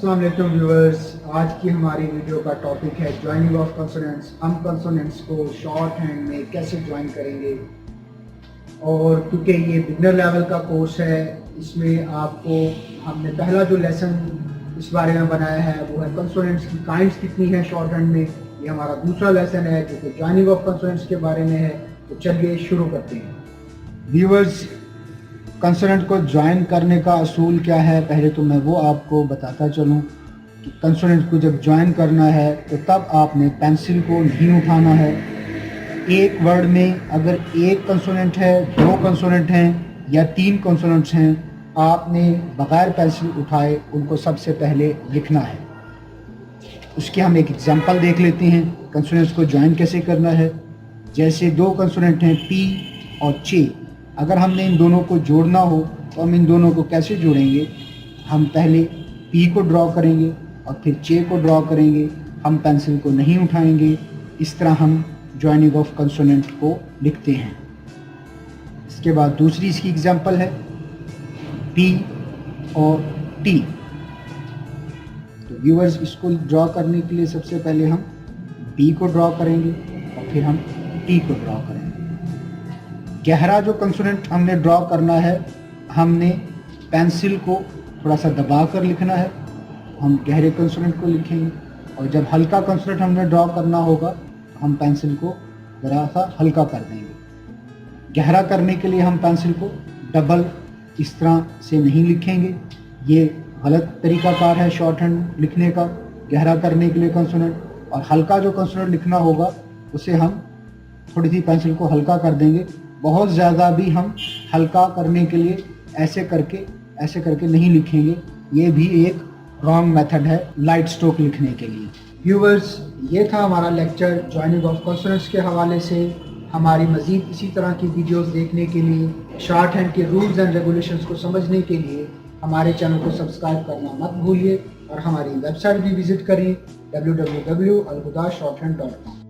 अस्सलाम वालेकुम व्यूअर्स, आज की हमारी वीडियो का टॉपिक है ज्वाइनिंग ऑफ कंसोनेंट्स। हम कंसोनेंट्स को शॉर्ट हैंड में कैसे ज्वाइन करेंगे, और क्योंकि ये बिगनर लेवल का कोर्स है, इसमें आपको हमने पहला जो लेसन इस बारे में बनाया है वो है कंसोनेंट्स की काइंड्स कितनी है शॉर्ट हैंड में। ये हमारा दूसरा लेसन है जो कि ज्वाइनिंग ऑफ कंसोनेंट्स के बारे में है। तो चलिए शुरू करते हैं। व्यूअर्स, कंसोनेंट को ज्वाइन करने का असूल क्या है, पहले तो मैं वो आपको बताता चलूँ कि कंसोनेंट को जब ज्वाइन करना है तो तब आपने पेंसिल को नहीं उठाना है। एक वर्ड में अगर एक कंसोनेंट है, दो कंसोनेंट हैं या तीन कंसोनेंट्स हैं, आपने बग़ैर पेंसिल उठाए उनको सबसे पहले लिखना है। उसके हम एक एग्जांपल देख लेते हैं कंसोनेंट्स को ज्वाइन कैसे करना है। जैसे दो कंसोनेंट हैं पी और चे, अगर हमने इन दोनों को जोड़ना हो तो हम इन दोनों को कैसे जोड़ेंगे। हम पहले पी को ड्रॉ करेंगे और फिर चे को ड्रॉ करेंगे, हम पेंसिल को नहीं उठाएंगे। इस तरह हम ज्वाइनिंग ऑफ कंसोनेंट को लिखते हैं। इसके बाद दूसरी इसकी एग्जांपल है पी और टी। तो व्यूअर्स, इसको ड्रॉ करने के लिए सबसे पहले हम पी को ड्रॉ करेंगे और फिर हम टी को ड्रॉ करेंगे। गहरा जो कंसोनेंट हमने ड्रॉ करना है, हमने पेंसिल को थोड़ा सा दबा कर लिखना है, हम गहरे कंसोनेंट को लिखेंगे। और जब हल्का कंसोनेंट हमने ड्रॉ करना होगा हम पेंसिल को ज़रा सा हल्का कर देंगे। गहरा करने के लिए हम पेंसिल को डबल इस तरह से नहीं लिखेंगे, ये गलत तरीकाकार है शॉर्ट हैंड लिखने का। गहरा करने के लिए कंसोनेंट, और हल्का जो कंसोनेंट लिखना होगा उसे हम थोड़ी सी पेंसिल को हल्का कर देंगे। बहुत ज़्यादा भी हम हल्का करने के लिए ऐसे करके नहीं लिखेंगे, ये भी एक रॉन्ग मेथड है लाइट स्ट्रोक लिखने के लिए। व्यूअर्स, ये था हमारा लेक्चर ज्वाइनिंग ऑफ कंसोनेंट्स के हवाले से। हमारी मज़ीद इसी तरह की वीडियोस देखने के लिए, शॉर्ट हैंड के रूल्स एंड रेगुलेशंस को समझने के लिए हमारे चैनल को सब्सक्राइब करना मत भूलिए और हमारी वेबसाइट भी विज़िट करें www.alhuda.shorthand.com।